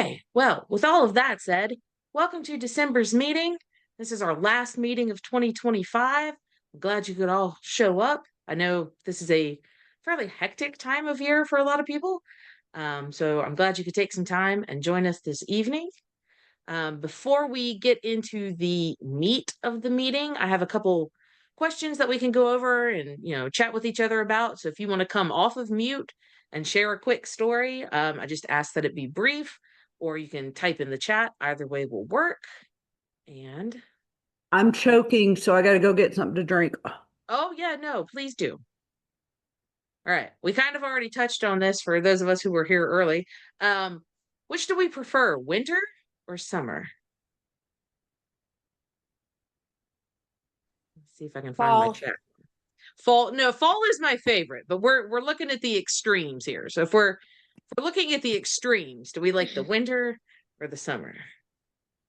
Okay, well, with all of that said, welcome to December's meeting. This is our last meeting of 2025. I'm glad you could all show up. I know this is a fairly hectic time of year for a lot of people. So I'm glad you could take some time and join us this evening. Before we get into the meat of the meeting, I have a couple questions that we can go over and chat with each other about. So if you want to come off of mute and share a quick story, I just ask that it be brief, or you can type in the chat. Either way will work. And I'm choking, so I got to go get something to drink. oh yeah, no, please do. All right, we kind of already touched on this for those of us who were here early. Which do we prefer, winter or summer? Let's see if I can find my chat. Fall is my favorite, but we're looking at the extremes here. So if we're looking at the extremes, do we like the winter or the summer?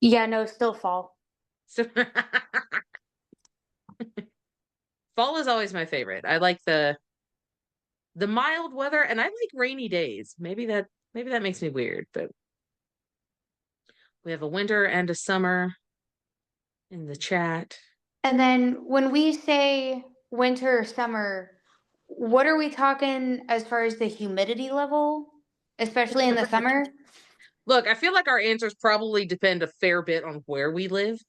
Yeah, no, still fall. So fall is always my favorite. I like the mild weather, and I like rainy days. Maybe that makes me weird, but we have a winter and a summer in the chat. And then when we say winter or summer, what are we talking as far as the humidity level, especially in the summer? Look, I feel like our answers probably depend a fair bit on where we live.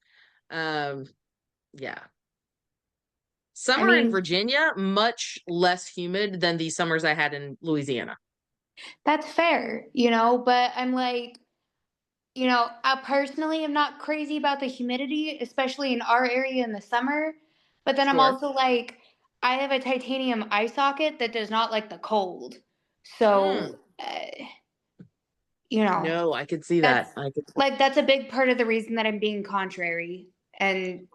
Yeah. Summer in Virginia, much less humid than the summers I had in Louisiana. That's fair, but I'm like, I personally am not crazy about the humidity, especially in our area in the summer. But then I'm also like, I have a titanium eye socket that does not like the cold. So, No, I could see that. That's a big part of the reason that I'm being contrary and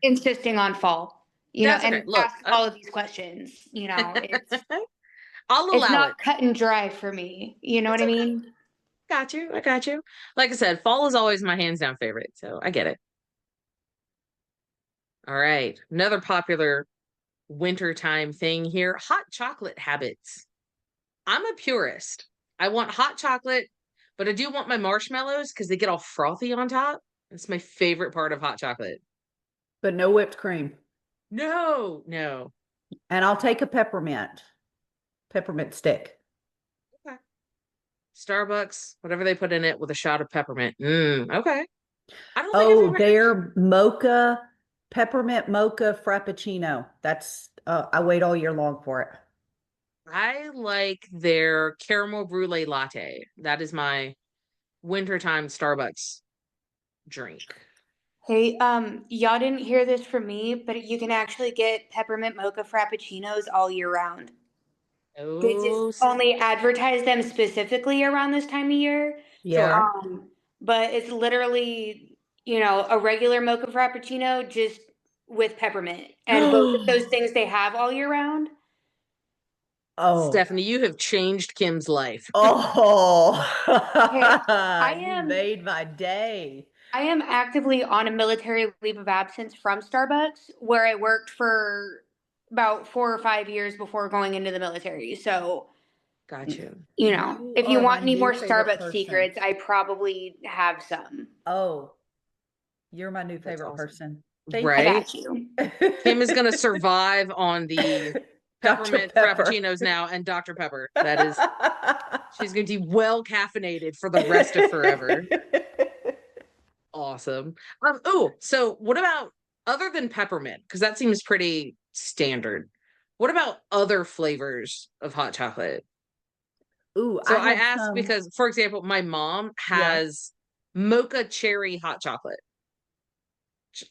insisting on fall. And look, ask all of these questions. It's I'll allow it's not it. cut and dry for me. You know what I mean? Got you. I got you. Like I said, fall is always my hands down favorite, so I get it. All right. Another popular wintertime thing here, hot chocolate habits. I'm a purist. I want hot chocolate, but I do want my marshmallows because they get all frothy on top. It's my favorite part of hot chocolate. But no whipped cream. No. And I'll take a peppermint stick. Okay. Starbucks, whatever they put in it with a shot of peppermint. Okay. I don't think their peppermint mocha frappuccino. That's I wait all year long for it. I like their caramel brulee latte. That is my wintertime Starbucks drink. Hey, y'all didn't hear this from me, but you can actually get peppermint mocha frappuccinos all year round. They just only advertise them specifically around this time of year. Yeah. But it's literally, a regular mocha frappuccino just with peppermint. And both of those things they have all year round. Oh, Stephanie, you have changed Kim's life. You made my day. I am actively on a military leave of absence from Starbucks, where I worked for about 4 or 5 years before going into the military. So, got you. If you want any more Starbucks secrets, I probably have some. Oh, you're my new favorite person. Right? I got you. Kim is going to survive on the peppermint frappuccinos now and Dr. Pepper. That is, she's going to be well caffeinated for the rest of forever. Awesome. So what about, other than peppermint, because that seems pretty standard, what about other flavors of hot chocolate? So I asked because, for example, my mom has mocha cherry hot chocolate.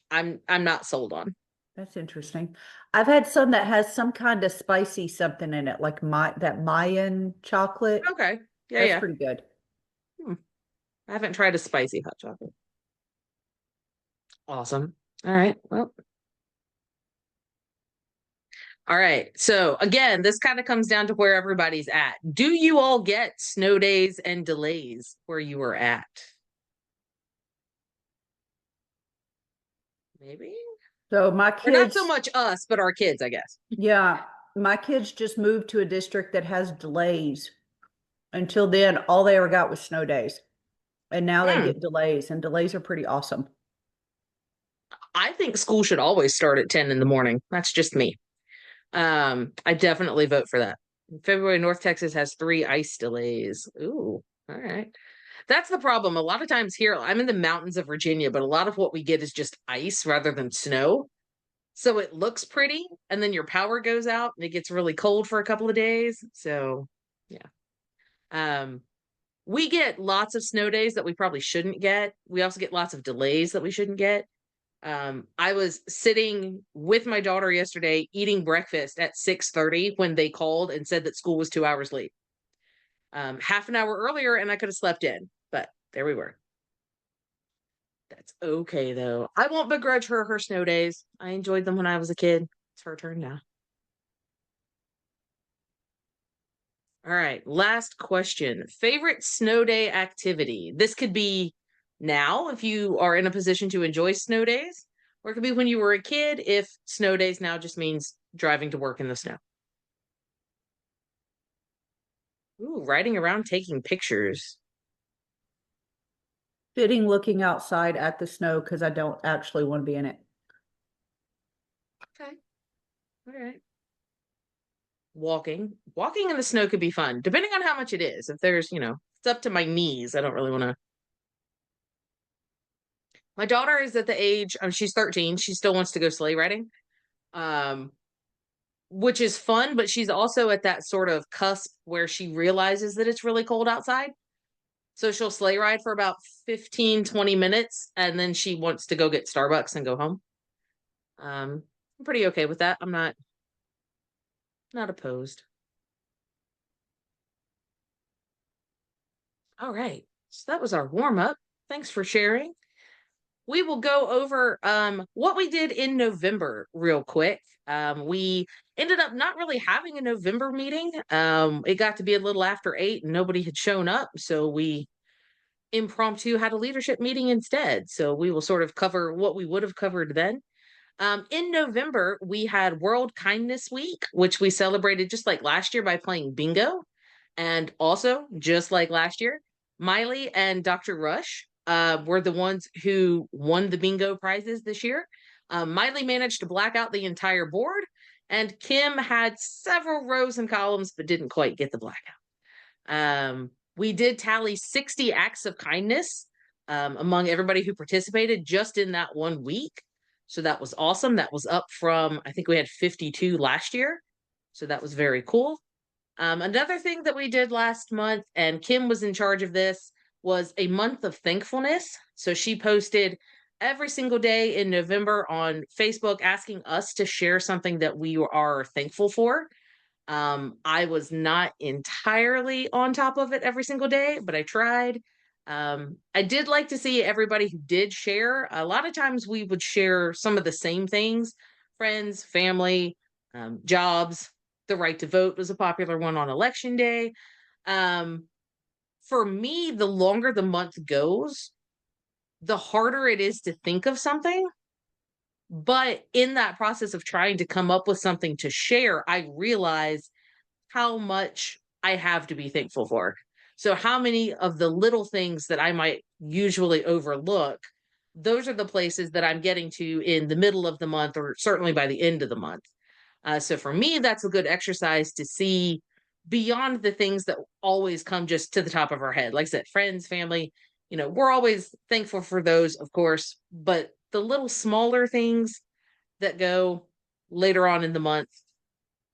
I'm not sold on. That's interesting. I've had some that has some kind of spicy something in it, like that Mayan chocolate. Okay. That's pretty good. I haven't tried a spicy hot chocolate. Awesome. All right. Well. All right. So again, this kind of comes down to where everybody's at. Do you all get snow days and delays where you are at? Maybe. So my kids, not so much us, but our kids, I guess. Yeah. My kids just moved to a district that has delays. Until then, all they ever got was snow days. And now they Hmm. get delays, and delays are pretty awesome. I think school should always start at 10 in the morning. That's just me. I definitely vote for that. In February, North Texas has 3 ice delays. Ooh, all right. That's the problem. A lot of times here, I'm in the mountains of Virginia, but a lot of what we get is just ice rather than snow. So it looks pretty, and then your power goes out and it gets really cold for a couple of days. So yeah. Um, we get lots of snow days that we probably shouldn't get. We also get lots of delays that we shouldn't get. I was sitting with my daughter yesterday eating breakfast at 6:30 when they called and said that school was 2 hours late. Half an hour earlier, and I could have slept in, but there we were. That's okay though. I won't begrudge her her snow days. I enjoyed them when I was a kid. It's her turn now. All right, last question. Favorite snow day activity? This could be now if you are in a position to enjoy snow days, or it could be when you were a kid if snow days now just means driving to work in the snow. Ooh, riding around taking pictures. Sitting, looking outside at the snow because I don't actually want to be in it. Okay. All right. Walking. Walking in the snow could be fun, depending on how much it is. If there's, it's up to my knees, I don't really want to. My daughter is at the age, she's 13. She still wants to go sleigh riding. Um, which is fun, but she's also at that sort of cusp where she realizes that it's really cold outside. So she'll sleigh ride for about 15, 20 minutes, and then she wants to go get Starbucks and go home. I'm pretty okay with that. I'm not opposed. All right. So that was our warm up. Thanks for sharing. We will go over what we did in November real quick. We ended up not really having a November meeting. It got to be a little after 8 and nobody had shown up. So we impromptu had a leadership meeting instead. So we will sort of cover what we would have covered then. In November, we had World Kindness Week, which we celebrated just like last year by playing bingo. And also, just like last year, Miley and Dr. Rush were the ones who won the bingo prizes this year. Miley managed to black out the entire board, and Kim had several rows and columns, but didn't quite get the blackout. We did tally 60 acts of kindness among everybody who participated just in that 1 week. So that was awesome. That was up from, I think we had 52 last year. So that was very cool. Another thing that we did last month, and Kim was in charge of this, was a month of thankfulness. So she posted every single day in November on Facebook asking us to share something that we are thankful for. I was not entirely on top of it every single day, but I tried. I did like to see everybody who did share. A lot of times we would share some of the same things: friends, family, jobs. The right to vote was a popular one on election day. For me, the longer the month goes, the harder it is to think of something. But in that process of trying to come up with something to share, I realize how much I have to be thankful for. So, how many of the little things that I might usually overlook, those are the places that I'm getting to in the middle of the month or certainly by the end of the month. So, for me, that's a good exercise to see beyond the things that always come just to the top of our head. Like I said, friends, family, we're always thankful for those, of course, but the little smaller things that go later on in the month,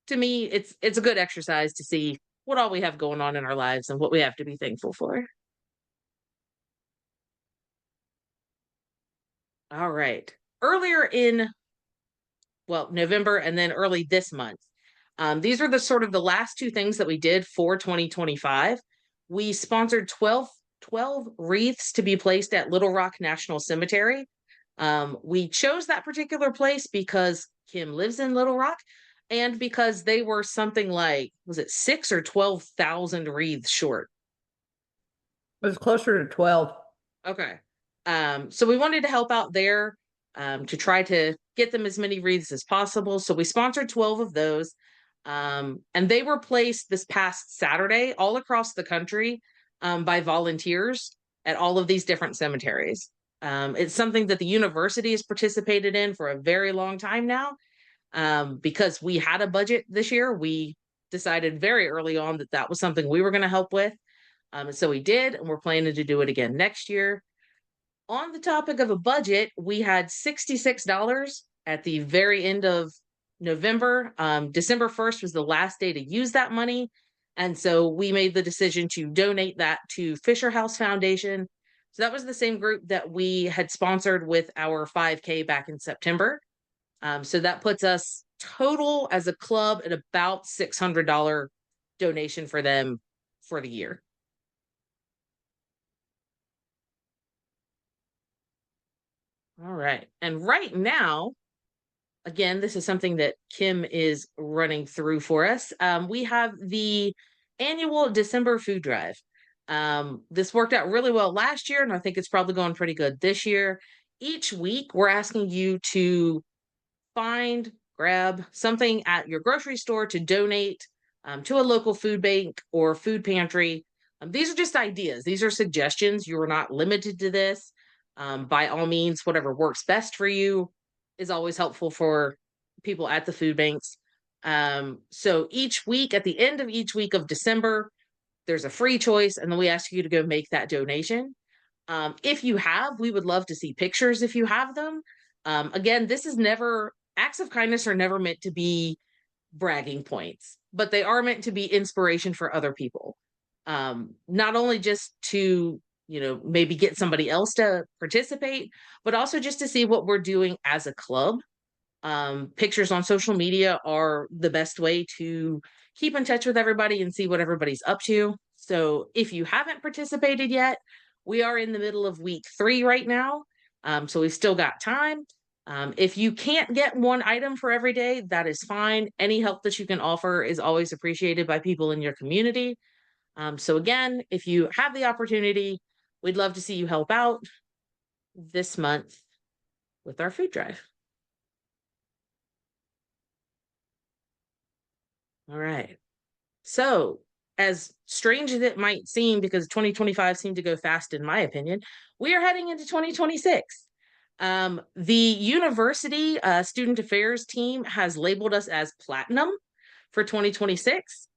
to me, it's a good exercise to see what all we have going on in our lives and what we have to be thankful for. All right. Earlier in, well, November and then early this month, these are the sort of the last two things that we did for 2025. We sponsored 12 wreaths to be placed at Little Rock National Cemetery. We chose that particular place because Kim lives in Little Rock and because they were something like, was it 6 or 12,000 wreaths short? It was closer to 12. Okay. So we wanted to help out there to try to get them as many wreaths as possible. So we sponsored 12 of those. And they were placed this past Saturday all across the country by volunteers. at all of these different cemeteries. It's something that the university has participated in for a very long time now. Because we had a budget this year, we decided very early on that that was something we were going to help with. And so we did, and we're planning to do it again next year. On the topic of a budget, we had $66 at the very end of November. December 1st was the last day to use that money. And so we made the decision to donate that to Fisher House Foundation. So that was the same group that we had sponsored with our 5K back in September. So that puts us total as a club at about $600 donation for them for the year. All right. And right now, again, this is something that Kim is running through for us. We have the annual December food drive. This worked out really well last year, and I think it's probably going pretty good this year. Each week, we're asking you to grab something at your grocery store to donate to a local food bank or food pantry. These are just ideas. These are suggestions. You are not limited to this. By all means, whatever works best for you is always helpful for people at the food banks. So each week, at the end of each week of December, there's a free choice, and then we ask you to go make that donation. If you have, we would love to see pictures if you have them. Again, acts of kindness are never meant to be bragging points, but they are meant to be inspiration for other people. Not only just to, maybe get somebody else to participate, but also just to see what we're doing as a club. Pictures on social media are the best way to keep in touch with everybody and see what everybody's up to. So if you haven't participated yet, we are in the middle of week 3 right now. So we've still got time. If you can't get one item for every day, that is fine. Any help that you can offer is always appreciated by people in your community. So again, if you have the opportunity, we'd love to see you help out this month with our food drive. All right. So, as strange as it might seem, because 2025 seemed to go fast in my opinion, we are heading into 2026. The university student affairs team has labeled us as platinum for 2026,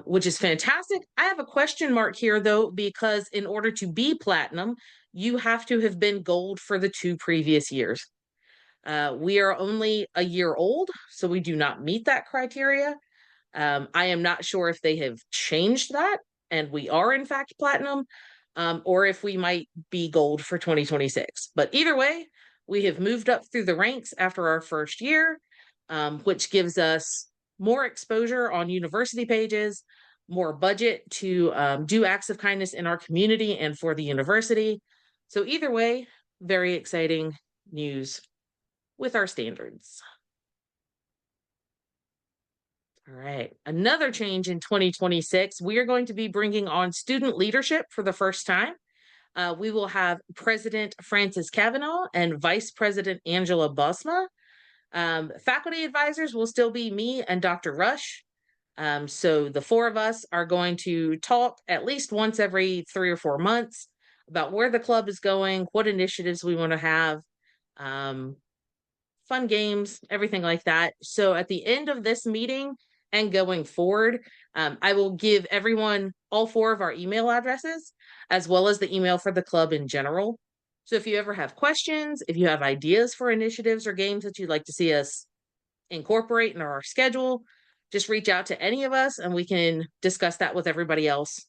which is fantastic. I have a question mark here though, because in order to be platinum, you have to have been gold for the 2 previous years. We are only a year old, so we do not meet that criteria. I am not sure if they have changed that and we are in fact platinum, or if we might be gold for 2026. But either way, we have moved up through the ranks after our first year, which gives us more exposure on university pages, more budget to do acts of kindness in our community and for the university. So either way, very exciting news with our standards. All right, another change in 2026, we are going to be bringing on student leadership for the first time. We will have President Frances Cavanaugh and Vice President Angela Bosma. Faculty advisors will still be me and Dr. Rush. So the 4 of us are going to talk at least once every 3 or 4 months about where the club is going, what initiatives we want to have, fun games, everything like that. So at the end of this meeting and going forward, I will give everyone all 4 of our email addresses, as well as the email for the club in general. So if you ever have questions, if you have ideas for initiatives or games that you'd like to see us incorporate in our schedule, just reach out to any of us and we can discuss that with everybody else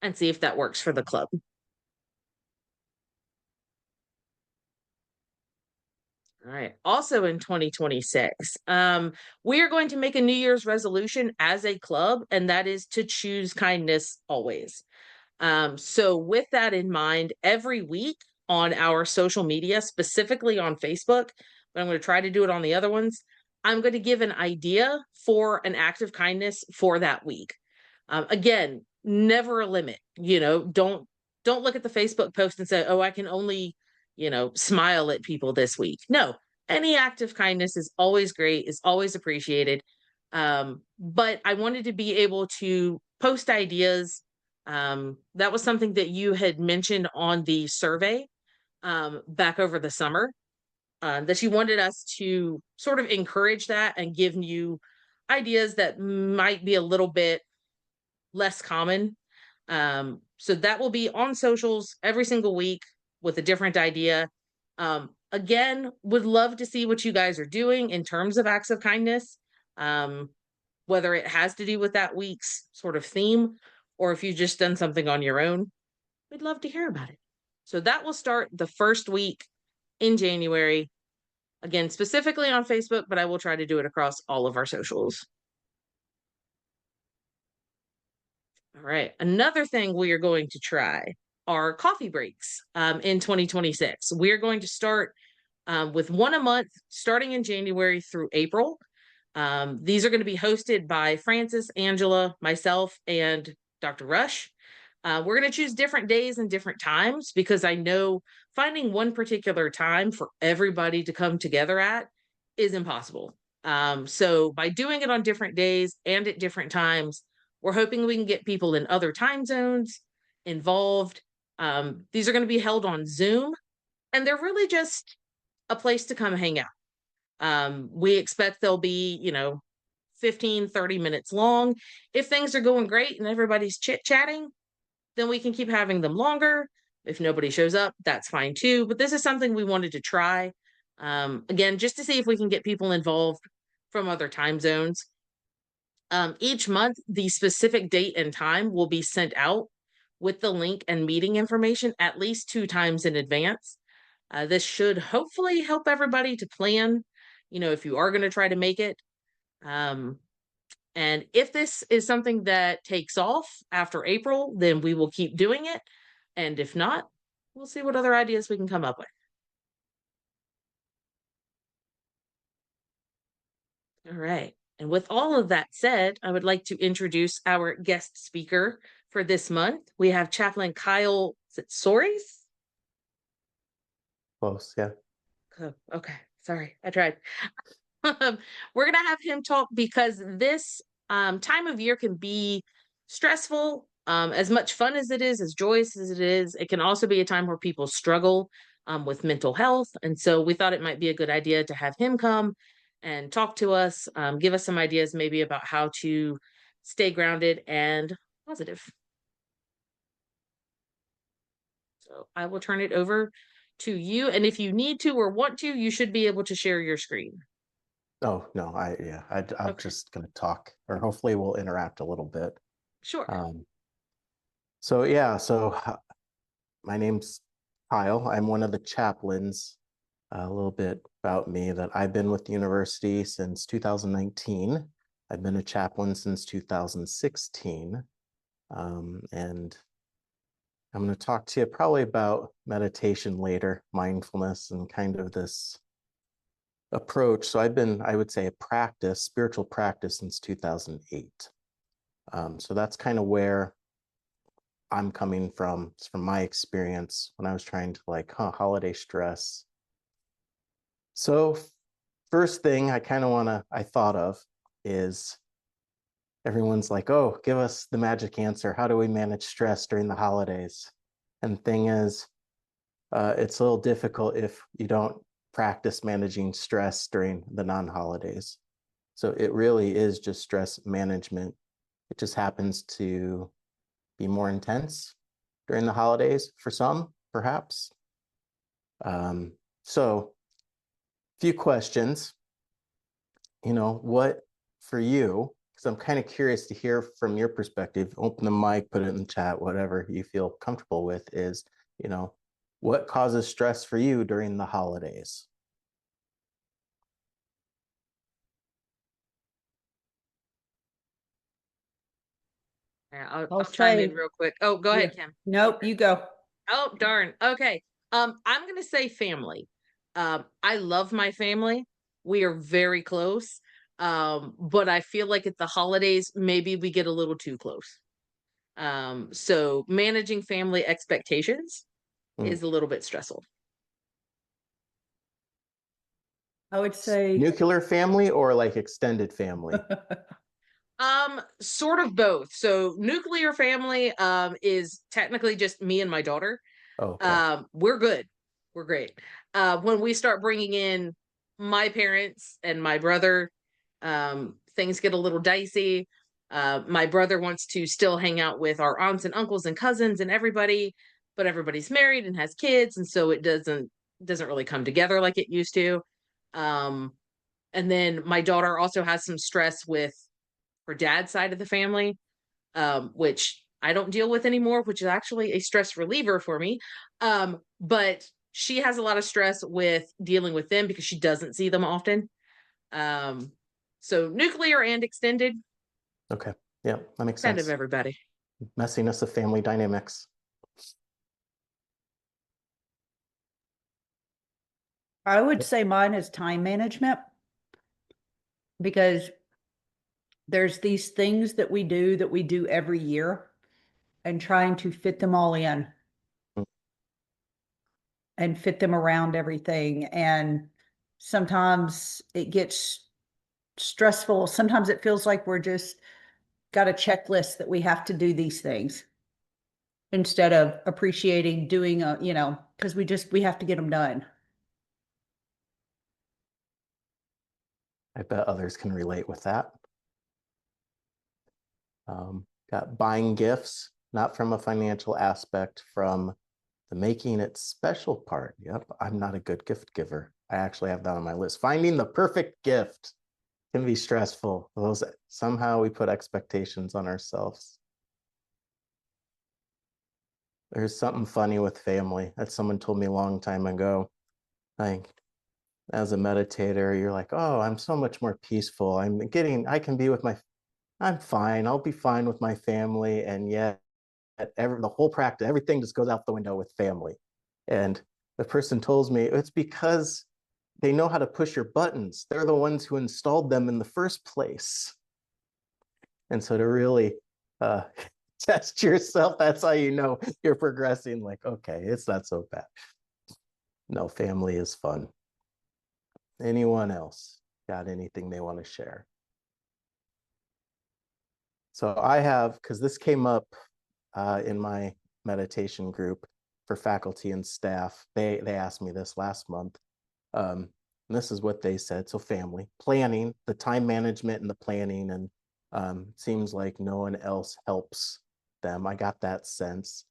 and see if that works for the club. All right. Also in 2026, we are going to make a New Year's resolution as a club, and that is to choose kindness always. So with that in mind, every week on our social media, specifically on Facebook, but I'm going to try to do it on the other ones, I'm going to give an idea for an act of kindness for that week. Again, never a limit. Don't look at the Facebook post and say, oh, I can only smile at people this week. No, any act of kindness is always great, is always appreciated. But I wanted to be able to post ideas That was something that you had mentioned on the survey back over the summer, that you wanted us to sort of encourage that and give you ideas that might be a little bit less common. So that will be on socials every single week with a different idea. Again, would love to see what you guys are doing in terms of acts of kindness, whether it has to do with that week's sort of theme or if you've just done something on your own. We'd love to hear about it. So that will start the first week in January. Again, specifically on Facebook, but I will try to do it across all of our socials. All right. Another thing we are going to try are coffee breaks in 2026. We are going to start with one a month starting in January through April. These are going to be hosted by Francis, Angela, myself, and Dr. Rush. We're going to choose different days and different times because I know finding one particular time for everybody to come together at is impossible. So by doing it on different days and at different times, we're hoping we can get people in other time zones involved. These are going to be held on Zoom, and they're really just a place to come hang out. We expect they'll be, 15, 30 minutes long. If things are going great and everybody's chit-chatting, then we can keep having them longer. If nobody shows up, that's fine too. But this is something we wanted to try. Again, just to see if we can get people involved from other time zones. Each month, the specific date and time will be sent out with the link and meeting information at least 2 times in advance. This should hopefully help everybody to plan, if you are going to try to make it. And if this is something that takes off after April, then we will keep doing it. And if not, we'll see what other ideas we can come up with. All right. And with all of that said, I would like to introduce our guest speaker for this month. We have Chaplain Kyle Soares. Close, yeah. Oh, okay, sorry, I tried. We're gonna have him talk because this time of year can be stressful. As much fun as it is, as joyous as it is, it can also be a time where people struggle with mental health. And so we thought it might be a good idea to have him come and talk to us, give us some ideas maybe about how to stay grounded and positive. So I will turn it over to you. And if you need to or want to, you should be able to share your screen. Oh, no, I'm Okay. just going to talk, or hopefully we'll interact a little bit. Sure. So my name's Kyle. I'm one of the chaplains. A little bit about me that I've been with the university since 2019. I've been a chaplain since 2016. And I'm going to talk to you probably about meditation later, mindfulness, and kind of this approach. So I've been, I would say, spiritual practice since 2008. So that's kind of where I'm coming from. It's from my experience when I was trying to holiday stress. So first thing I thought of is everyone's like, oh, give us the magic answer. How do we manage stress during the holidays? And the thing is, it's a little difficult if you don't practice managing stress during the non-holidays. So it really is just stress management. It just happens to be more intense during the holidays for some, perhaps. So a few questions, what for you, because I'm kind of curious to hear from your perspective, open the mic, put it in the chat, whatever you feel comfortable with is, what causes stress for you during the holidays? Yeah, I'll I'll chime in say- real quick. Oh, go ahead, Kim. Nope, you go. Oh, darn. Okay. I'm gonna say family. I love my family. We are very close. But I feel like at the holidays, maybe we get a little too close. So managing family expectations is a little bit stressful. I would say Nuclear family or like extended family? Sort of both. So nuclear family is technically just me and my daughter. Okay. We're good. We're great. When we start bringing in my parents and my brother, things get a little dicey. My brother wants to still hang out with our aunts and uncles and cousins and everybody, but everybody's married and has kids, and so it doesn't really come together like it used to. Um, and then my daughter also has some stress with her dad's side of the family, which I don't deal with anymore, which is actually a stress reliever for me. But she has a lot of stress with dealing with them because she doesn't see them often. Um, so nuclear and extended, Okay. Yeah, that makes kind of sense. everybody. Messiness of family dynamics. I would say mine is time management because there's these things that we do every year and trying to fit them all in Mm. and fit them around everything. And sometimes it gets stressful. Sometimes it feels like we're just got a checklist that we have to do these things instead of appreciating doing because we have to get them done. I bet others can relate with that. Got buying gifts, not from a financial aspect, from the making it special part. Yep, I'm not a good gift giver. I actually have that on my list. Finding the perfect gift can be stressful. Those somehow we put expectations on ourselves. There's something funny with family that someone told me a long time ago. Like, as a meditator, you're like, oh, I'm so much more peaceful. I can be with I'm fine. I'll be fine with my family. And yet the whole practice, everything just goes out the window with family. And the person told me it's because they know how to push your buttons. They're the ones who installed them in the first place. And so to really test yourself, that's how you know you're progressing. Like, okay, it's not so bad. No, family is fun. Anyone else got anything they want to share? So I have, because this came up in my meditation group for faculty and staff. They asked me this last month. And this is what they said. So family, planning, the time management and the planning, and seems like no one else helps them. I got that sense.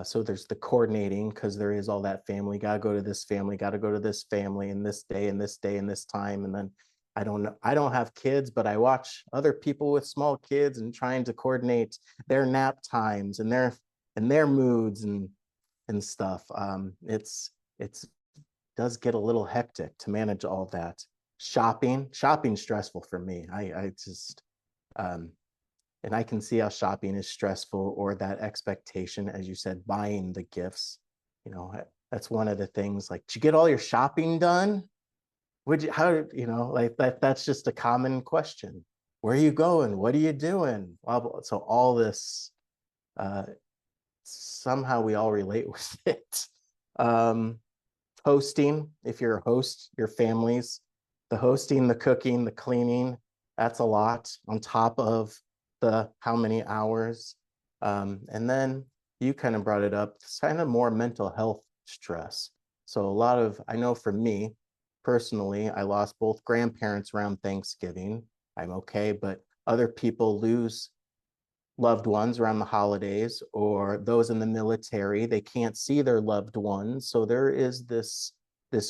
So there's the coordinating because there is all that family, got to go to this family, got to go to this family, and this day and this day and this time. And then I don't know, I don't have kids, but I watch other people with small kids and trying to coordinate their nap times and their moods and stuff. It's does get a little hectic to manage all that. Shopping stressful for me. I just and I can see how shopping is stressful, or that expectation, as you said, buying the gifts. That's one of the things. Like, did you get all your shopping done? Like that's just a common question. Where are you going? What are you doing? So all this, somehow we all relate with it. Hosting, if you're a host, your families, the hosting, the cooking, the cleaning, that's a lot on top of the how many hours. And then you kind of brought it up, it's kind of more mental health stress. So I know for me personally, I lost both grandparents around Thanksgiving. I'm okay, but other people lose loved ones around the holidays, or those in the military, they can't see their loved ones. So there is this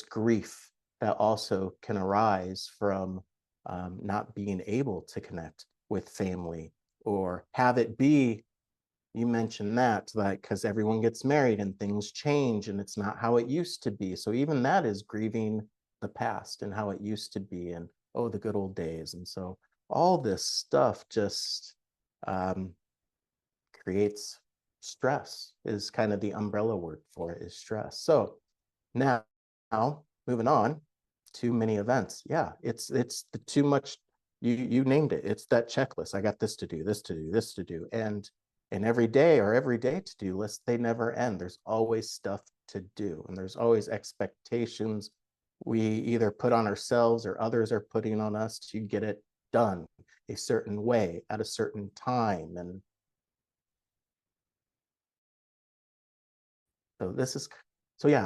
grief that also can arise from not being able to connect with family, or have it be, you mentioned that, like, because everyone gets married and things change and it's not how it used to be. So even that is grieving the past and how it used to be, and the good old days. And so all this stuff just creates stress, is kind of the umbrella word for it, is stress. So now moving on to many events. Yeah, it's the too much, you named it. It's that checklist. I got this to do, this to do, this to do. And every day to-do list, they never end. There's always stuff to do, and there's always expectations we either put on ourselves or others are putting on us to get it done a certain way at a certain time. And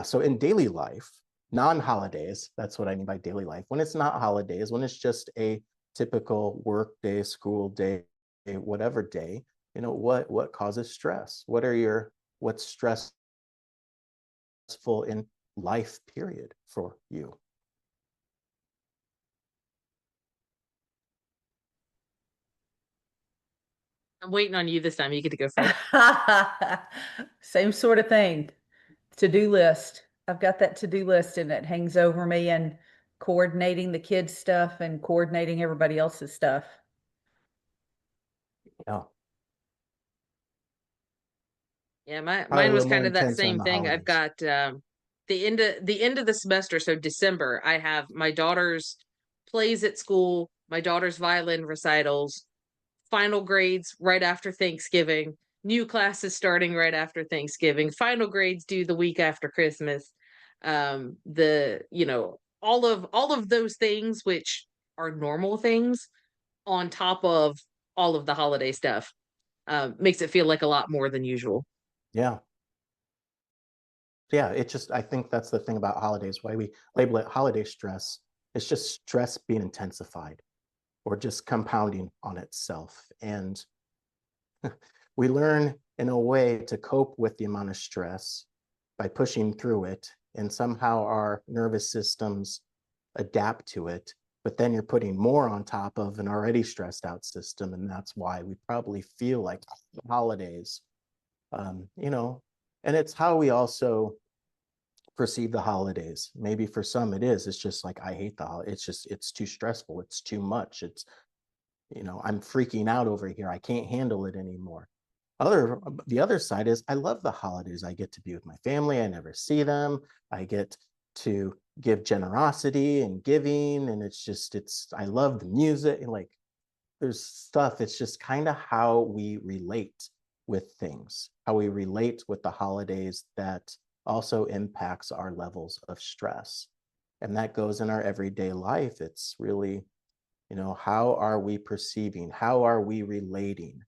so in daily life, non-holidays, that's what I mean by daily life. When it's not holidays, when it's just a typical work day, school day, whatever day, what causes stress? What's stressful in life period for you? I'm waiting on you this time. You get to go first. Same sort of thing. To-do list. I've got that to-do list and it hangs over me, and coordinating the kids' stuff and coordinating everybody else's stuff. Yeah. Yeah, Probably mine a was little more kind of that intense on same the thing. I've holidays. got the end of the semester, so December, I have my daughter's plays at school, my daughter's violin recitals, final grades right after Thanksgiving, new classes starting right after Thanksgiving, final grades due the week after Christmas. All of those things, which are normal things, on top of all of the holiday stuff, makes it feel like a lot more than usual. Yeah. Yeah, I think that's the thing about holidays, why we label it holiday stress. It's just stress being intensified or just compounding on itself. And we learn in a way to cope with the amount of stress by pushing through it. And somehow our nervous systems adapt to it. But then you're putting more on top of an already stressed out system. And that's why we probably feel like holidays, and it's how we also perceive the holidays. Maybe for some it's just like, I hate the holiday. It's too stressful. It's too much. I'm freaking out over here. I can't handle it anymore. The other side is, I love the holidays. I get to be with my family. I never see them. I get to give generosity and giving. And I love the music, and like, there's stuff. It's just kind of how we relate with things, how we relate with the holidays, that also impacts our levels of stress. And that goes in our everyday life. It's really, how are we perceiving? How are we relating?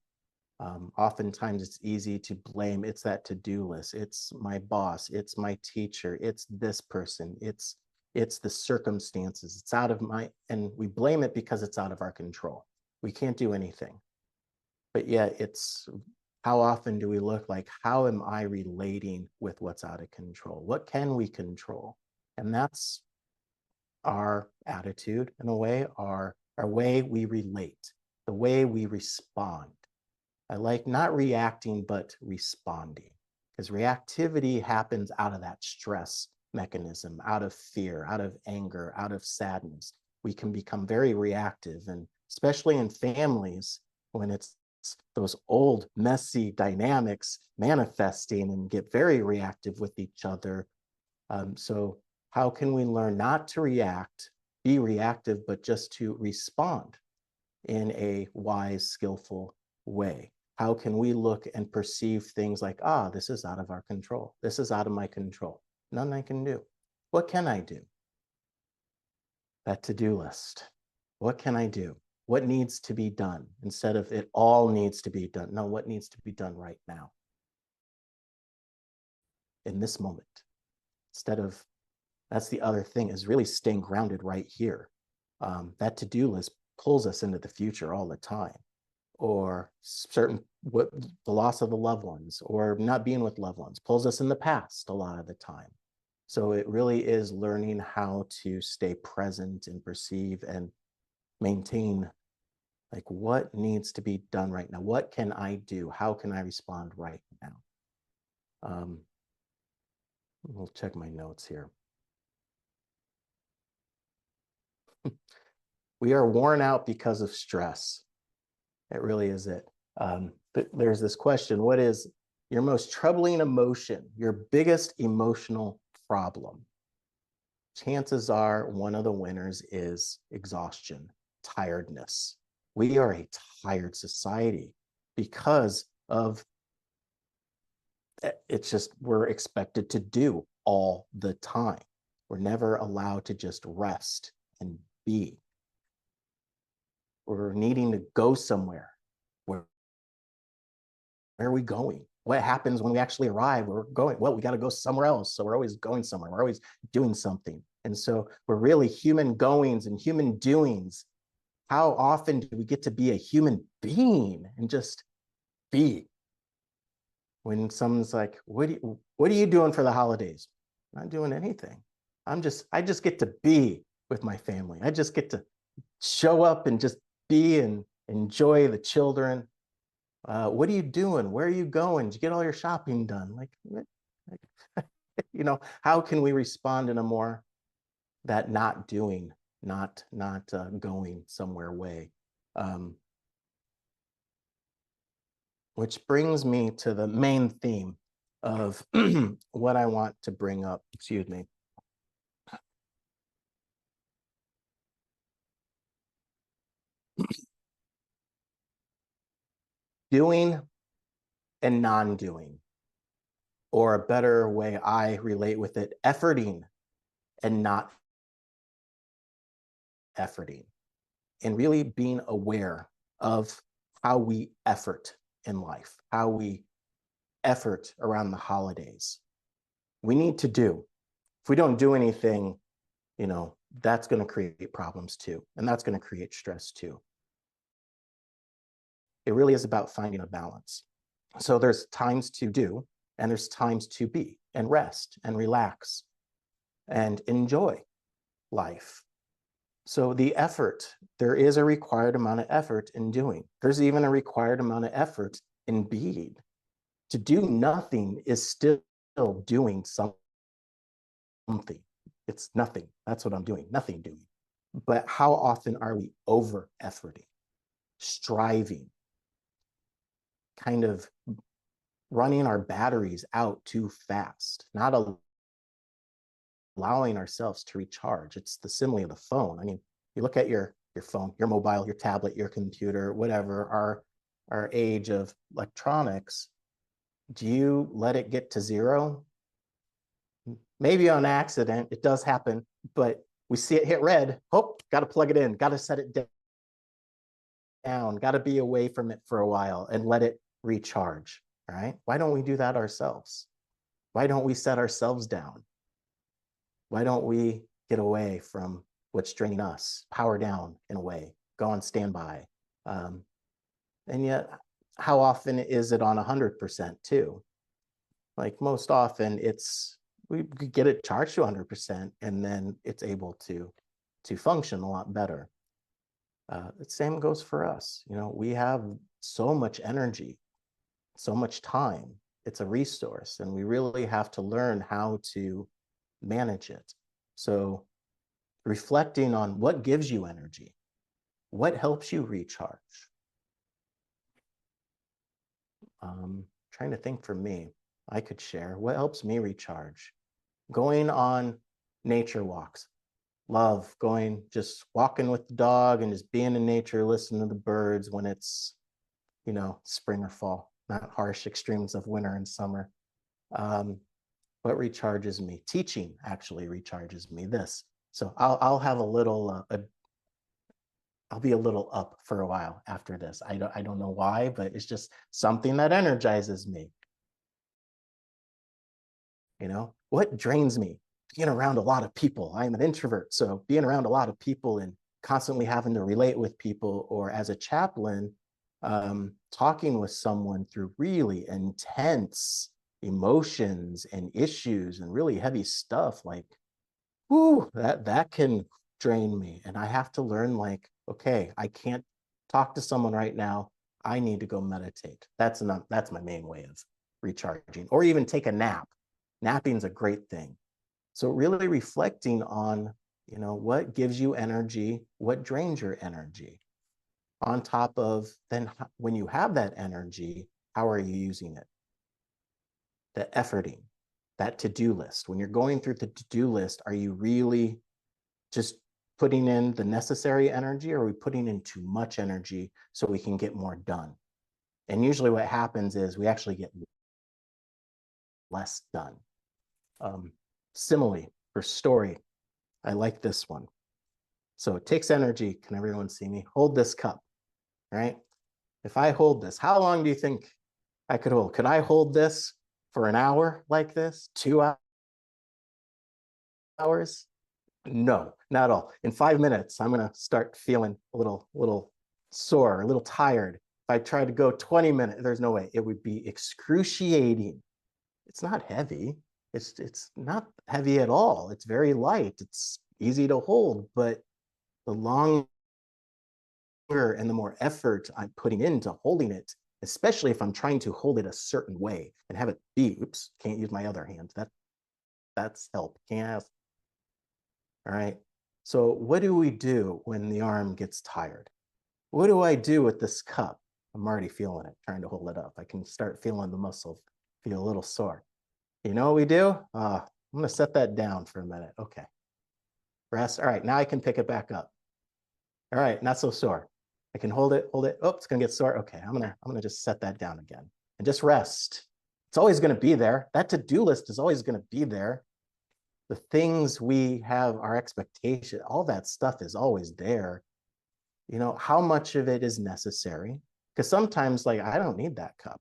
Oftentimes it's easy to blame. It's that to-do list. It's my boss. It's my teacher. It's this person. It's the circumstances. It's and we blame it because it's out of our control. We can't do anything. But yet how often do we look like, how am I relating with what's out of control? What can we control? And that's our attitude, in a way, our way we relate, the way we respond. I like not reacting, but responding, because reactivity happens out of that stress mechanism, out of fear, out of anger, out of sadness. We can become very reactive, and especially in families, when it's those old messy dynamics manifesting, and get very reactive with each other. So how can we learn not to react, be reactive, but just to respond in a wise, skillful way? How can we look and perceive things like, this is out of our control. This is out of my control. Nothing I can do. What can I do? That to-do list. What can I do? What needs to be done? Instead of it all needs to be done. No, what needs to be done right now? In this moment. That's the other thing, is really staying grounded right here. That to-do list pulls us into the future all the time, or the loss of the loved ones, or not being with loved ones, pulls us in the past a lot of the time. So it really is learning how to stay present and perceive and maintain, like, what needs to be done right now? What can I do? How can I respond right now? We'll check my notes here. We are worn out because of stress. It really is it. But there's this question: what is your most troubling emotion, your biggest emotional problem? Chances are one of the winners is exhaustion, tiredness. We are a tired society because of it's just, we're expected to do all the time. We're never allowed to just rest and be. we're needing to go somewhere. Where are we going? What happens when we actually arrive? We're going, well, we got to go somewhere else. So we're always going somewhere. We're always doing something. And so we're really human goings and human doings. How often do we get to be a human being and just be? When someone's like, what are you doing for the holidays? I'm not doing anything. I just get to be with my family. I just get to show up and just be and enjoy the children. What are you doing? Where are you going? Did you get all your shopping done? Like you know, how can we respond in a more that not doing, not going somewhere way? Which brings me to the main theme of what I want to bring up. Excuse me. Doing and non-doing, or a better way I relate with it, efforting and not efforting, and really being aware of how we effort in life, how we effort around the holidays. We need to do. If we don't do anything, you know, that's going to create problems too, and that's going to create stress too. It really is about finding a balance. So there's times to do, and there's times to be, and rest, and relax, and enjoy life. So the effort, there is a required amount of effort in doing. There's even a required amount of effort in being. To do nothing is still doing something. It's nothing. That's what I'm doing, nothing doing. But how often are we over efforting, striving, kind of running our batteries out too fast, not allowing ourselves to recharge? It's the simile of the phone. I mean, you look at your phone, your mobile, your tablet, your computer, whatever, our age of electronics. Do you let it get to zero? Maybe on accident, it does happen, but we see it hit red. Oh, got to plug it in, got to set it down, got to be away from it for a while and let it recharge, right? Why don't we do that ourselves? Why don't we set ourselves down? Why don't we get away from what's draining us, power down in a way, go on standby? And yet, how often is it on 100% too? Like most often we get it charged to 100% and then it's able to function a lot better. The same goes for us. You know, we have so much energy, so much time. It's a resource, and we really have to learn how to manage it. So reflecting on what gives you energy, what helps you recharge. Trying to think for me, I could share what helps me recharge. Going on nature walks. Love going, just walking with the dog and just being in nature, listening to the birds when it's, you know, spring or fall, not harsh extremes of winter and summer. What recharges me? Teaching actually recharges me. This. So I'll have a little, I'll be a little up for a while after this. I don't know why, but it's just something that energizes me. You know, what drains me? Being around a lot of people. I'm an introvert, so being around a lot of people and constantly having to relate with people, or as a chaplain, talking with someone through really intense emotions and issues and really heavy stuff, like, whoo, that can drain me. And I have to learn, like, okay, I can't talk to someone right now. I need to go meditate. That's my main way of recharging, or even take a nap. Napping is a great thing. So really reflecting on, you know, what gives you energy, what drains your energy. On top of then when you have that energy, how are you using it? The efforting, that to-do list. When you're going through the to-do list, are you really just putting in the necessary energy, or are we putting in too much energy so we can get more done? And usually what happens is we actually get less done. Simile for story. I like this one. So it takes energy. Can everyone see me? Hold this cup, right? If I hold this, how long do you think I could hold? Could I hold this for an hour like this? 2 hours? No, not at all. In 5 minutes, I'm gonna start feeling a little sore, a little tired. If I tried to go 20 minutes, there's no way. It would be excruciating. It's not heavy. It's not heavy at all. It's very light. It's easy to hold, but the longer and the more effort I'm putting into holding it, especially if I'm trying to hold it a certain way and have it be, oops, can't use my other hand. That's help. Can't ask. All right. So what do we do when the arm gets tired? What do I do with this cup? I'm already feeling it, trying to hold it up. I can start feeling the muscle feel a little sore. You know what we do? I'm going to set that down for a minute. Okay. Rest. All right. Now I can pick it back up. All right. Not so sore. I can hold it. Oh, it's going to get sore. Okay. I'm going to just set that down again and just rest. It's always going to be there. That to-do list is always going to be there. The things we have, our expectation, all that stuff is always there. You know, how much of it is necessary? Because sometimes, like, I don't need that cup.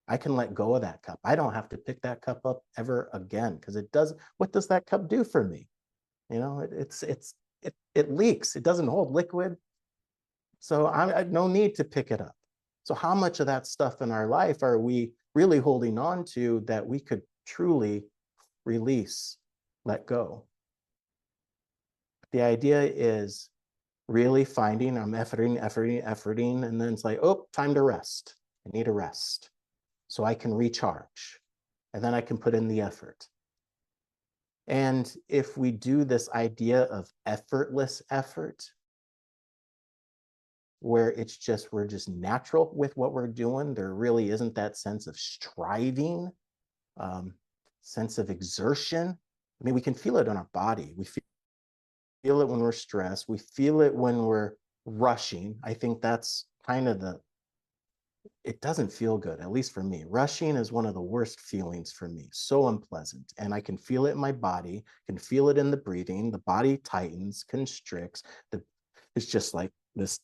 I can let go of that cup. I don't have to pick that cup up ever again because it does. What does that cup do for me? You know, it leaks. It doesn't hold liquid. So I no need to pick it up. So how much of that stuff in our life are we really holding on to that we could truly release, let go? The idea is really finding, I'm efforting, and then it's like, oh, time to rest. I need a rest so I can recharge, and then I can put in the effort. And if we do this idea of effortless effort, where it's just, we're just natural with what we're doing, there really isn't that sense of striving, sense of exertion. I mean, we can feel it in our body. We feel it when we're stressed. We feel it when we're rushing. I think that's kind of it doesn't feel good, at least for me. Rushing is one of the worst feelings for me, so unpleasant. And I can feel it in my body, can feel it in the breathing. The body tightens, constricts. It's just like this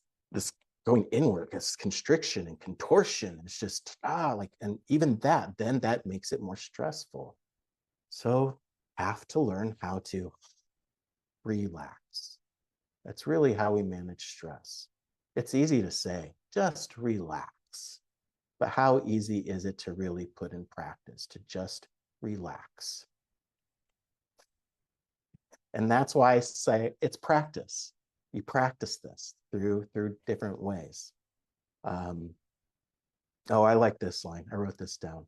going inward, it's constriction and contortion. It's just, and even then that makes it more stressful. So have to learn how to relax. That's really how we manage stress. It's easy to say, just relax. But how easy is it to really put in practice, to just relax? And that's why I say it's practice. You practice this through different ways. Oh, I like this line. I wrote this down.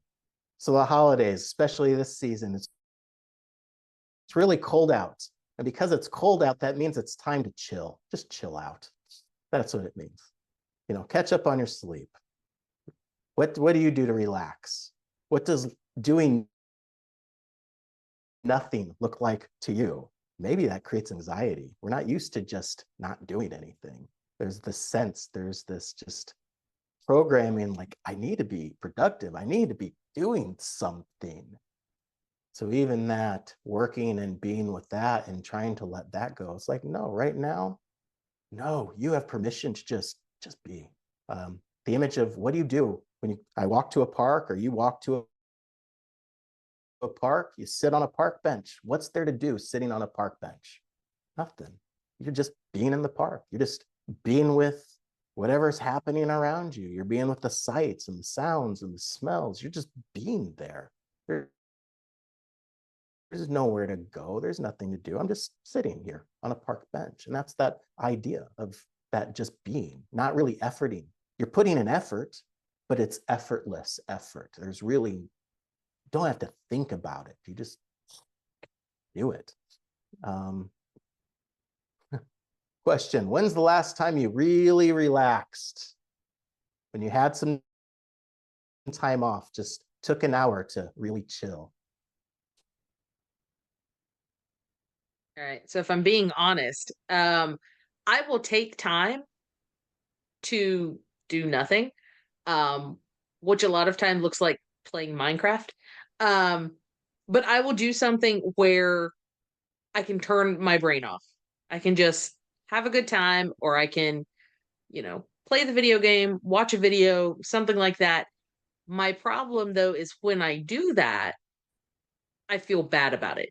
So the holidays, especially this season, it's really cold out. And because it's cold out, that means it's time to chill. Just chill out. That's what it means. You know, catch up on your sleep. What do you do to relax? What does doing nothing look like to you? Maybe that creates anxiety. We're not used to just not doing anything. There's this sense, there's this just programming like, I need to be productive. I need to be doing something. So even that, working and being with that and trying to let that go, it's like, no, right now, no, you have permission to just be. The image of what do you do when I walk to a park or you walk to a park, you sit on a park bench. What's there to do sitting on a park bench? Nothing. You're just being in the park. You're just being with whatever's happening around you. You're being with the sights and the sounds and the smells. You're just being there. There's nowhere to go. There's nothing to do. I'm just sitting here on a park bench. And that's that idea of that just being, not really efforting. You're putting in effort, but it's effortless effort. There's really, don't have to think about it. You just do it. Question, when's the last time you really relaxed? When you had some time off, just took an hour to really chill. All right. So if I'm being honest, I will take time to do nothing, which a lot of time looks like playing Minecraft. But I will do something where I can turn my brain off. I can just have a good time, or I can, play the video game, watch a video, something like that. My problem though is when I do that, I feel bad about it.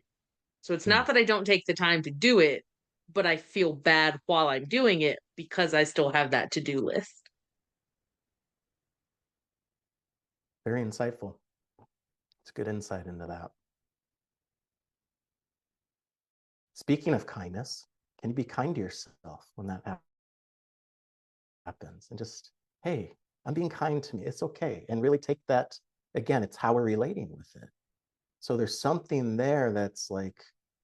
So it's not that I don't take the time to do it, but I feel bad while I'm doing it because I still have that to-do list. Very insightful. It's good insight into that. Speaking of kindness, can you be kind to yourself when that happens? And just, hey, I'm being kind to me. It's okay. And really take that, again, it's how we're relating with it. So there's something there that's like,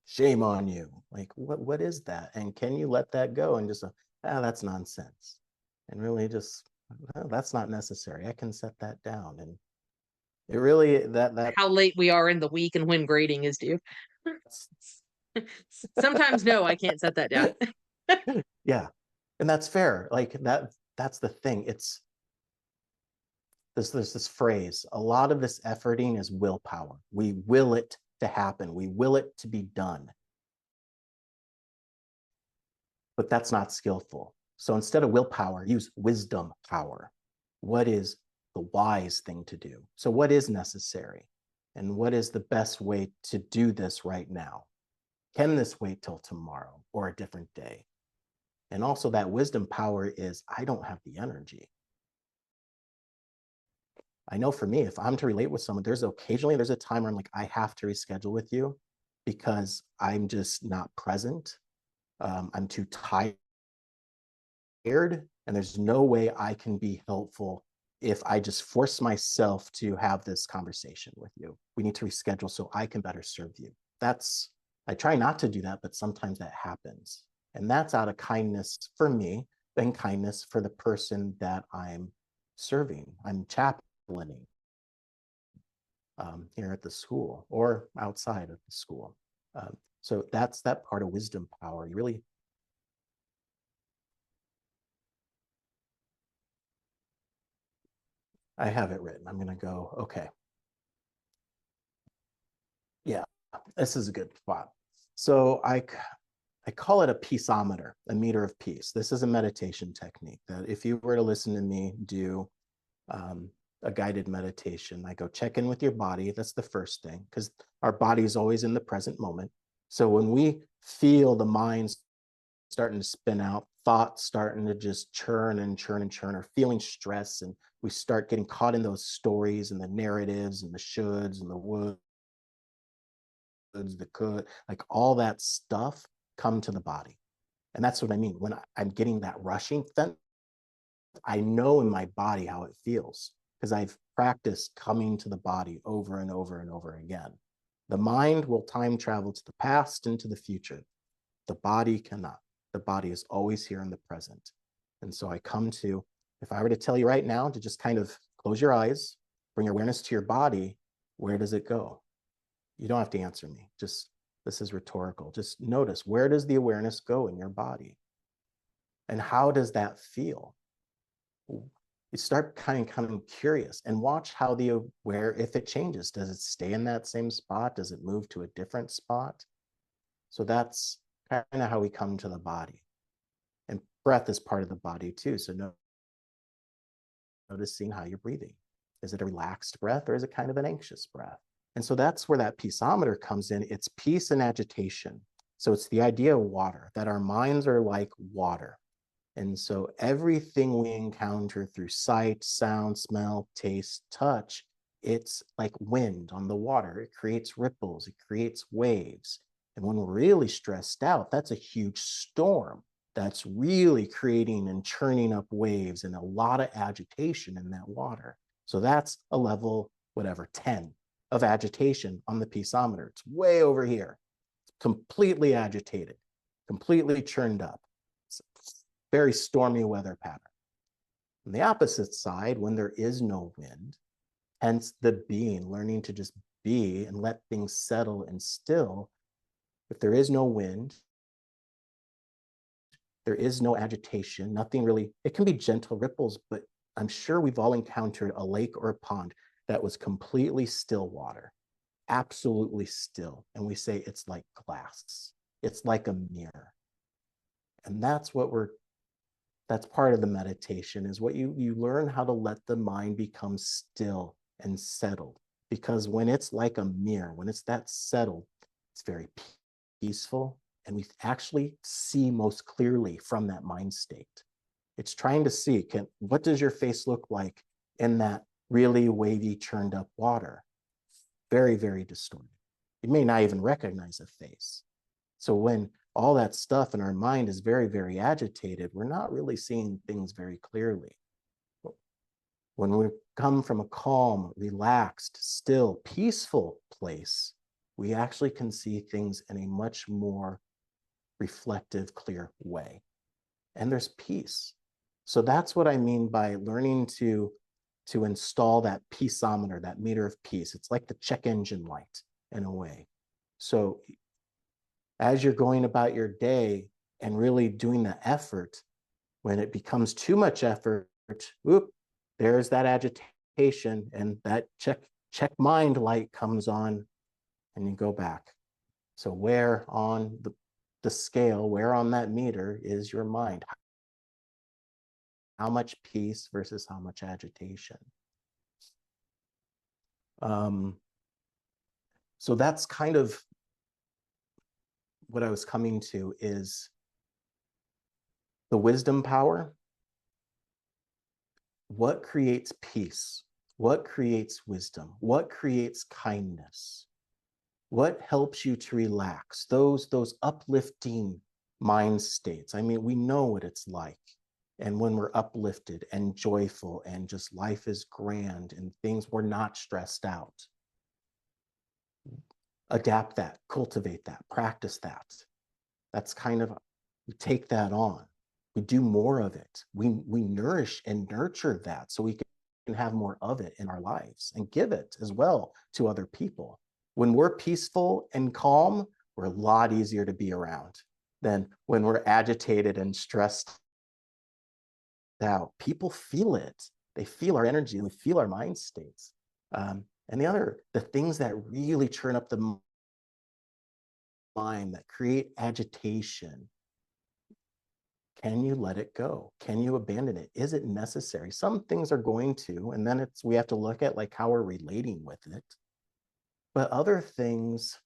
shame on you. Like, what is that? And can you let that go and just, that's nonsense. And really just, that's not necessary. I can set that down. And it really, that How late we are in the week and when grading is due. Sometimes, no, I can't set that down. Yeah. And that's fair. Like that's the thing. It's, there's this phrase, a lot of this efforting is willpower. We will it to happen. We will it to be done. But that's not skillful. So instead of willpower, use wisdom power. What is the wise thing to do? So what is necessary? And what is the best way to do this right now? Can this wait till tomorrow or a different day? And also that wisdom power is, I don't have the energy. I know for me, if I'm to relate with someone, there's a time where I'm like, I have to reschedule with you because I'm just not present. I'm too tired, and there's no way I can be helpful if I just force myself to have this conversation with you. We need to reschedule so I can better serve you. I try not to do that, but sometimes that happens. And that's out of kindness for me, and kindness for the person that I'm serving. I'm chaplaining here at the school or outside of the school. So that's that part of wisdom power. You really, I have it written. I'm going to go, okay. Yeah, this is a good spot. So I call it a peaceometer, a meter of peace. This is a meditation technique that if you were to listen to me do a guided meditation, I go check in with your body. That's the first thing, because our body is always in the present moment. So when we feel the mind starting to spin out, thoughts starting to just churn and churn and churn, or feeling stress, and we start getting caught in those stories and the narratives and the shoulds and the woulds, the could, like all that stuff come to the body. And that's what I mean. When I'm getting that rushing, then I know in my body how it feels because I've practiced coming to the body over and over and over again. The mind will time travel to the past and to the future. The body cannot. The body is always here in the present. And so I come to, if I were to tell you right now to just kind of close your eyes, bring your awareness to your body, where does it go? You don't have to answer me. Just, this is rhetorical. Just notice, where does the awareness go in your body? And how does that feel? You start kind of curious and watch how if it changes. Does it stay in that same spot? Does it move to a different spot? So that's kind of how we come to the body. And breath is part of the body too. So noticing how you're breathing. Is it a relaxed breath or is it kind of an anxious breath? And so that's where that peaceometer comes in. It's peace and agitation. So it's the idea of water, that our minds are like water. And so everything we encounter through sight, sound, smell, taste, touch, it's like wind on the water. It creates ripples, it creates waves. And when we're really stressed out, that's a huge storm that's really creating and churning up waves and a lot of agitation in that water. So that's a level, 10 of agitation on the peaceometer. It's way over here. It's completely agitated, completely churned up. It's a very stormy weather pattern. On the opposite side, when there is no wind, hence the being, learning to just be and let things settle and still. If there is no wind, there is no agitation, nothing really, it can be gentle ripples, but I'm sure we've all encountered a lake or a pond that was completely still water, absolutely still. And we say it's like glass, it's like a mirror. And that's that's part of the meditation, is what you learn how to let the mind become still and settled. Because when it's like a mirror, when it's that settled, it's very peaceful, and we actually see most clearly from that mind state. It's trying to see, what does your face look like in that really wavy, churned up water? Very, very distorted. You may not even recognize a face. So when all that stuff in our mind is very, very agitated, we're not really seeing things very clearly. When we come from a calm, relaxed, still, peaceful place, we actually can see things in a much more reflective, clear way. And there's peace. So that's what I mean by learning to install that peaceometer, that meter of peace. It's like the check engine light in a way. So as you're going about your day and really doing the effort, when it becomes too much effort, whoop, there's that agitation, and that check mind light comes on, and you go back. So where on the scale, where on that meter is your mind? How much peace versus how much agitation? So that's kind of what I was coming to, is the wisdom power. What creates peace? What creates wisdom? What creates kindness? What helps you to relax? Those uplifting mind states. I mean, we know what it's like. And when we're uplifted and joyful and just life is grand and things, we're not stressed out. Adapt that, cultivate that, practice that. That's kind of, we take that on. We do more of it. We nourish and nurture that so we can have more of it in our lives and give it as well to other people. When we're peaceful and calm, we're a lot easier to be around than when we're agitated and stressed out. People feel it. They feel our energy. They feel our mind states. And the things that really churn up the mind, that create agitation, can you let it go? Can you abandon it? Is it necessary? Some things are going to, and then we have to look at like how we're relating with it. But other things,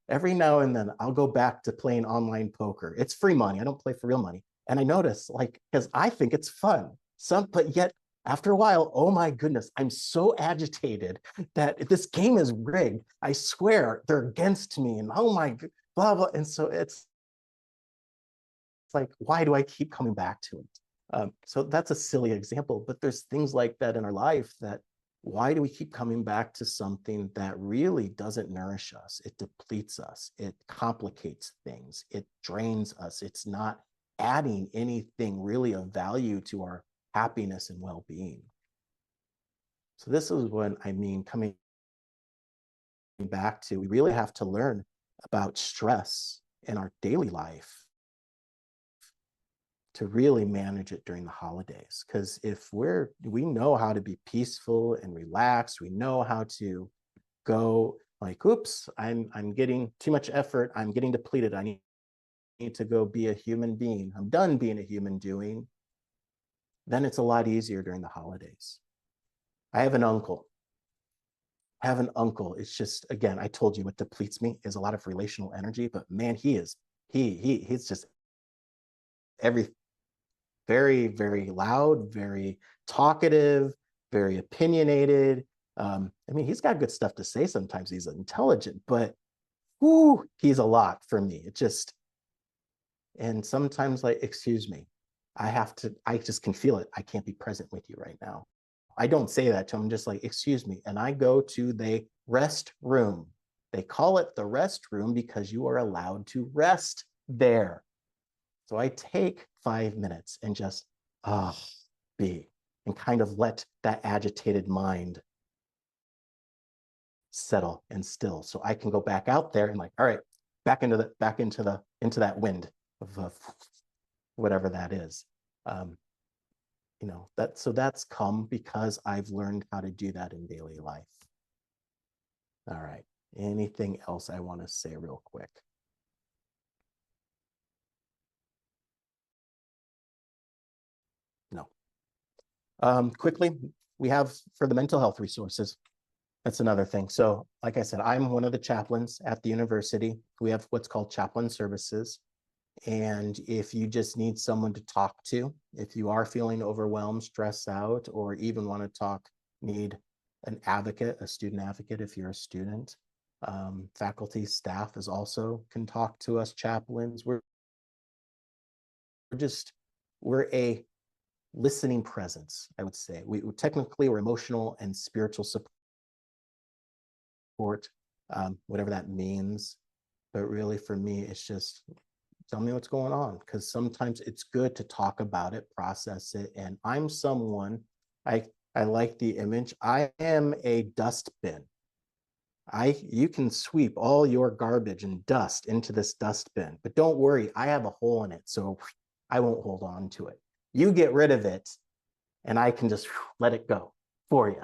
every now and then I'll go back to playing online poker. It's free money. I don't play for real money. And I notice, like, because I think it's fun. But yet after a while, oh my goodness, I'm so agitated that this game is rigged. I swear they're against me, and oh my, blah, blah. And so it's like, why do I keep coming back to it? So that's a silly example, but there's things like that in our life that, why do we keep coming back to something that really doesn't nourish us? It depletes us. It complicates things. It drains us. It's not adding anything really of value to our happiness and well-being. So this is what I mean, coming back to, we really have to learn about stress in our daily life to really manage it during the holidays. Because if we know how to be peaceful and relaxed, we know how to go like, oops, I'm getting too much effort, I'm getting depleted, I need to go be a human being, I'm done being a human doing, then it's a lot easier during the holidays. I have an uncle. It's just, again, I told you what depletes me is a lot of relational energy, but man, he's just very, very loud, very talkative, very opinionated. I mean, he's got good stuff to say sometimes. He's intelligent, but whoo, he's a lot for me. It just, and sometimes like, excuse me, I just can feel it. I can't be present with you right now. I don't say that to him, I'm just like, excuse me. And I go to the rest room. They call it the rest room because you are allowed to rest there. So I take 5 minutes and just be, and kind of let that agitated mind settle and still, so I can go back out there and like, all right, back into that wind of whatever that is. That's come because I've learned how to do that in daily life. All right. Anything else I want to say real quick? Quickly, we have for the mental health resources. That's another thing. So like I said, I'm one of the chaplains at the university. We have what's called chaplain services. And if you just need someone to talk to, if you are feeling overwhelmed, stressed out, or even want to talk, need an advocate, a student advocate, if you're a student, faculty, staff is also can talk to us chaplains. We're a listening presence, I would say. Technically we're emotional and spiritual support, whatever that means. But really for me, it's just tell me what's going on, because sometimes it's good to talk about it, process it. And I'm someone, I like the image. I am a dustbin. You can sweep all your garbage and dust into this dustbin, but don't worry, I have a hole in it, so I won't hold on to it. You get rid of it and I can just let it go for you.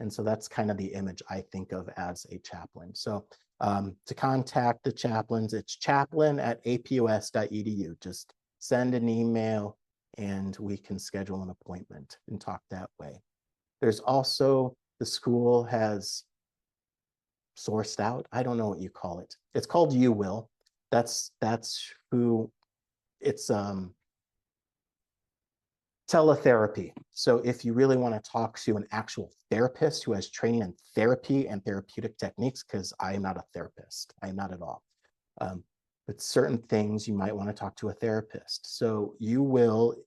And so that's kind of the image I think of as a chaplain. So to contact the chaplains, it's chaplain@apus.edu. Just send an email and we can schedule an appointment and talk that way. There's also, the school has sourced out, I don't know what you call it. It's called You Will. That's who it's teletherapy. So if you really want to talk to an actual therapist who has training in therapy and therapeutic techniques, because I am not a therapist, I am not at all. But certain things you might want to talk to a therapist. So you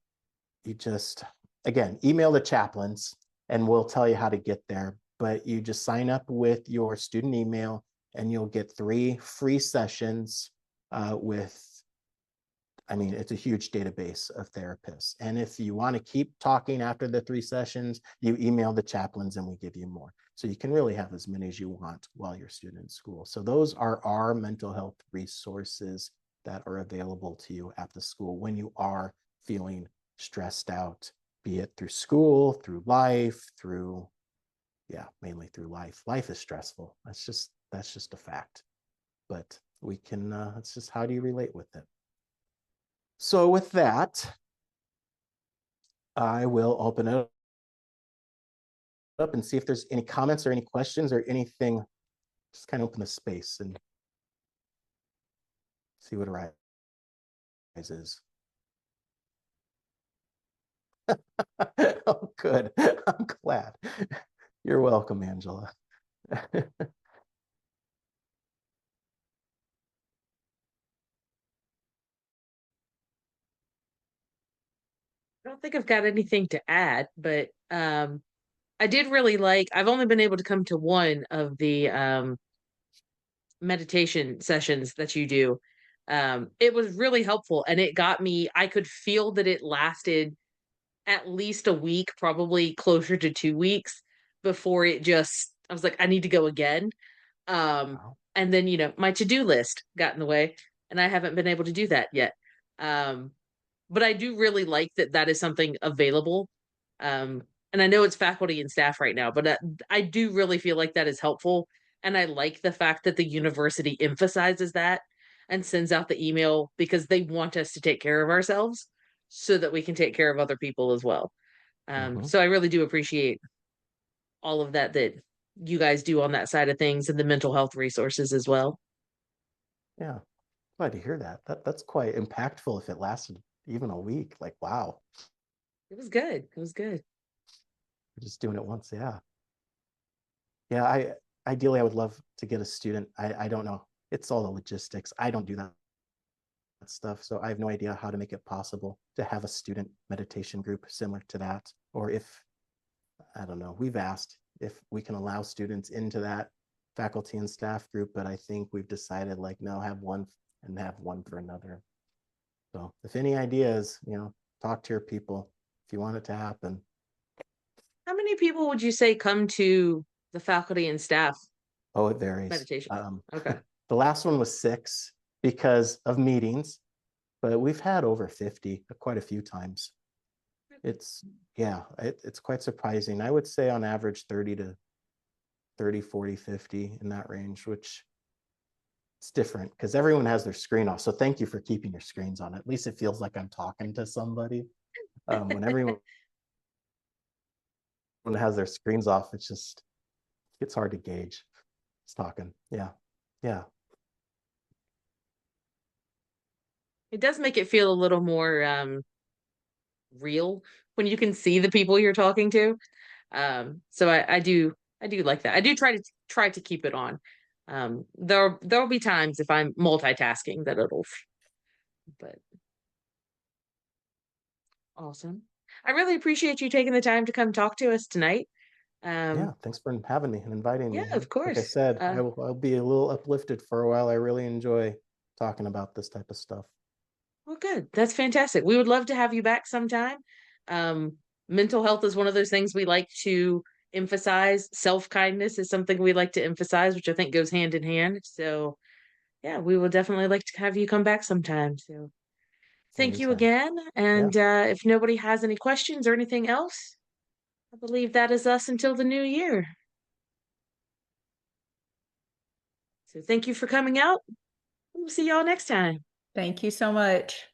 just, again, email the chaplains and we'll tell you how to get there. But you just sign up with your student email and you'll get 3 free sessions it's a huge database of therapists. And if you want to keep talking after the 3 sessions, you email the chaplains and we give you more. So you can really have as many as you want while you're a student in school. So those are our mental health resources that are available to you at the school when you are feeling stressed out, be it through school, through life, mainly through life. Life is stressful. That's just a fact. But we can, it's just, how do you relate with it? So with that, I will open it up and see if there's any comments or any questions or anything. Just kind of open the space and see what arises. Oh, good. I'm glad. You're welcome, Angela. I don't think I've got anything to add, but I did really like, I've only been able to come to one of the meditation sessions that you do. It was really helpful and it got me, I could feel that it lasted at least a week, probably closer to 2 weeks before I was like, I need to go again. Wow. And then, my to-do list got in the way and I haven't been able to do that yet. But I do really like that that is something available. And I know it's faculty and staff right now, but I do really feel like that is helpful. And I like the fact that the university emphasizes that and sends out the email because they want us to take care of ourselves so that we can take care of other people as well. So I really do appreciate all of that you guys do on that side of things and the mental health resources as well. Yeah, glad to hear that. That's quite impactful if it lasted even a week. Like, wow. It was good. It was good. We're just doing it once. Yeah. Yeah, ideally I would love to get a student. I don't know. It's all the logistics. I don't do that stuff. So I have no idea how to make it possible to have a student meditation group similar to that. Or if, I don't know, we've asked if we can allow students into that faculty and staff group, but I think we've decided like, no, have one and have one for another. So if any ideas, talk to your people if you want it to happen. How many people would you say come to the faculty and staff Oh, it varies. meditation? Okay. The last one was 6 because of meetings, but we've had over 50 quite a few times. It's quite surprising. I would say on average 30 to 30, 40, 50 in that range, which it's different because everyone has their screen off. So thank you for keeping your screens on. At least it feels like I'm talking to somebody. When everyone has their screens off, it's hard to gauge. It's talking. Yeah. Yeah. It does make it feel a little more real when you can see the people you're talking to. So I do like that. I do try to keep it on. There'll be times if I'm multitasking that but awesome. I really appreciate you taking the time to come talk to us tonight. Yeah. Thanks for having me and inviting me. Yeah, of Like I course. said, I'll be a little uplifted for a while. I really enjoy talking about this type of stuff. Well, good. That's fantastic. We would love to have you back sometime. Um, Mental health is one of those things we like to emphasize. Self-kindness is something we like to emphasize, which I think goes hand in hand. So, yeah, we will definitely like to have you come back sometime. So, thank you Anytime. again. And if nobody has any questions or anything else, I believe that is us until the new year. So, thank you for coming out. We'll see y'all next time. Thank you so much.